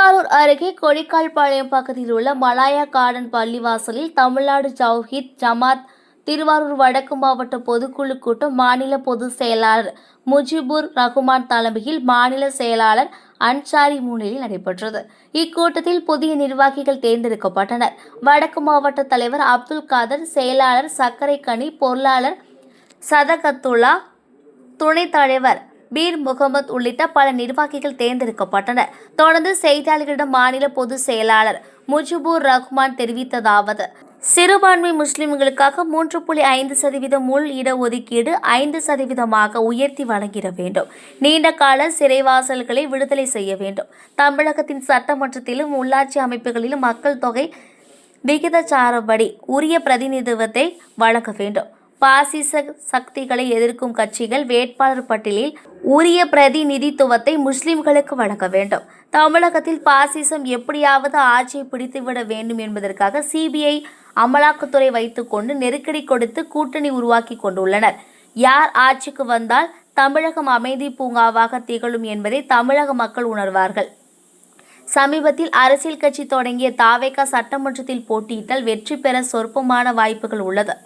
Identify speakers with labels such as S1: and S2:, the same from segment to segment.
S1: திருவாரூர் அருகே கொடிக்கால்பாளையம் பகுதியில் உள்ள மலாயா கார்டன் பள்ளிவாசலில் தமிழ்நாடு தவ்ஹீத் ஜமாத் திருவாரூர் வடக்கு மாவட்ட பொதுக்குழு கூட்டம் மாநில பொதுச் செயலாளர் முஜிபுர் ரகுமான் தலைமையில் மாநில செயலாளர் அன்சாரி முன்னிலையில் நடைபெற்றது. இக்கூட்டத்தில் புதிய நிர்வாகிகள் தேர்ந்தெடுக்கப்பட்டனர். வடக்கு மாவட்ட தலைவர் அப்துல் காதர், செயலாளர் சக்கரைக்கனி, பொருளாளர் சதகத்துல்லா, துணைத் தலைவர் பீர் முகமது உள்ளிட்ட பல நிர்வாகிகள் தேர்ந்தெடுக்கப்பட்டனர். தொடர்ந்து செய்தியாளர்களிடம் மாநில பொதுச் செயலாளர் முஜிபுர் ரஹ்மான் தெரிவித்ததாவது: சிறுபான்மை முஸ்லிம்களுக்காக 3.5% உள் இடஒதுக்கீடு 5% உயர்த்தி வழங்கிட வேண்டும். நீண்ட கால சிறைவாசல்களை விடுதலை செய்ய வேண்டும். தமிழகத்தின் சட்டமன்றத்திலும் உள்ளாட்சி அமைப்புகளிலும் மக்கள் தொகை விகிதாச்சாரப்படி உரிய பிரதிநிதித்துவத்தை வழங்க வேண்டும். பாசிச சக்திகளை எதிர்க்கும் கட்சிகள் வேட்பாளர் பட்டியலில் உரிய பிரதிநிதித்துவத்தை முஸ்லிம்களுக்கு வழங்க வேண்டும். தமிழகத்தில் பாசிசம் எப்படியாவது ஆட்சியை பிடித்துவிட வேண்டும் என்பதற்காக சிபிஐ, அமலாக்கத்துறை வைத்துக்கொண்டு நெருக்கடி கொடுத்து கூட்டணி உருவாக்கி கொண்டுள்ளனர். யார் ஆட்சிக்கு வந்தால் தமிழகம் அமைதி பூங்காவாக திகழும் என்பதை தமிழக மக்கள் உணர்வார்கள். சமீபத்தில் அரசியல் கட்சி தொடங்கிய தாவேகா சட்டமன்றத்தில் போட்டியிட்டால் வெற்றி பெற சொற்பமான வாய்ப்புகள் உள்ளது.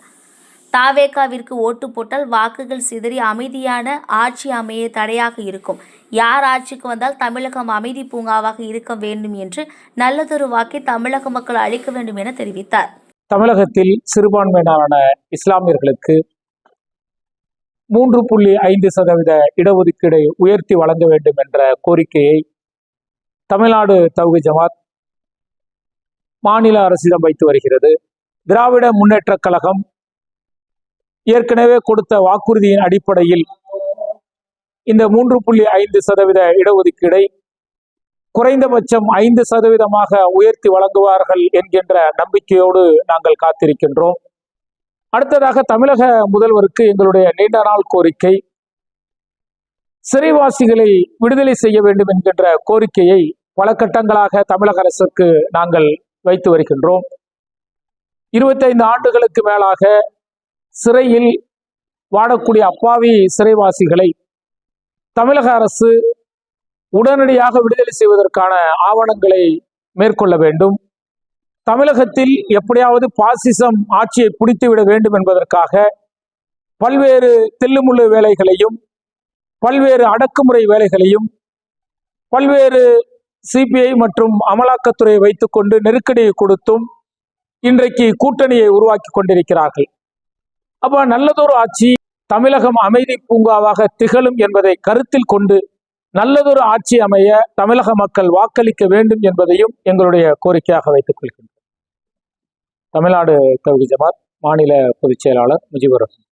S1: தாவேகாவிற்கு ஓட்டு போட்டால் வாக்குகள் சிதறி அமைதியான ஆட்சி அமைய தடையாக இருக்கும். யார் ஆட்சிக்கு வந்தால் தமிழகம் அமைதி பூங்காவாக இருக்க வேண்டும் என்று நல்லதொரு வாக்கை தமிழக மக்கள் அளிக்க வேண்டும் என தெரிவித்தார்.
S2: தமிழகத்தில் சிறுபான்மையினரான இஸ்லாமியர்களுக்கு 3.5% இடஒதுக்கீடை உயர்த்தி வழங்க வேண்டும் என்ற கோரிக்கையை தமிழ்நாடு தவ்ஹீத் ஜமாத் மாநில அரசிடம் வைத்து வருகிறது. திராவிட முன்னேற்றக் கழகம் ஏற்கனவே கொடுத்த வாக்குறுதியின் அடிப்படையில் இந்த 3.5% இடஒதுக்கீடை குறைந்தபட்சம் 5% உயர்த்தி வழங்குவார்கள் என்கின்ற நம்பிக்கையோடு நாங்கள் காத்திருக்கின்றோம். அடுத்ததாக தமிழக முதல்வருக்கு எங்களுடைய நீண்ட நாள் கோரிக்கை, சிறைவாசிகளை விடுதலை செய்ய வேண்டும் என்கின்ற கோரிக்கையை பல கட்டங்களாக தமிழக அரசுக்கு நாங்கள் வைத்து வருகின்றோம். 25 ஆண்டுகளுக்கு மேலாக சிறையில் வாடக்கூடிய அப்பாவி சிறைவாசிகளை தமிழக அரசு உடனடியாக விடுதலை செய்வதற்கான ஆவணங்களை மேற்கொள்ள வேண்டும். தமிழகத்தில் எப்படியாவது பாசிசம் ஆட்சியை பிடித்துவிட வேண்டும் என்பதற்காக பல்வேறு தில்லுமுள்ளு வேலைகளையும் பல்வேறு அடக்குமுறை வேலைகளையும் பல்வேறு சிபிஐ மற்றும் அமலாக்கத்துறையை வைத்துக்கொண்டு நெருக்கடியை கொடுத்தும் இன்றைக்கு கூட்டணியை உருவாக்கி கொண்டிருக்கிறார்கள். அப்ப நல்லதொரு ஆட்சி தமிழகம் அமைதி பூங்காவாக திகழும் என்பதை கருத்தில் கொண்டு நல்லதொரு ஆட்சி அமைய தமிழக மக்கள் வாக்களிக்க வேண்டும் என்பதையும் எங்களுடைய கோரிக்கையாக வைத்துக் கொள்கின்றோம். தமிழ்நாடு தவ்ஹீத் ஜமாத் மாநில பொதுச் செயலாளர் முஜிபுர் ரஹ்மான்.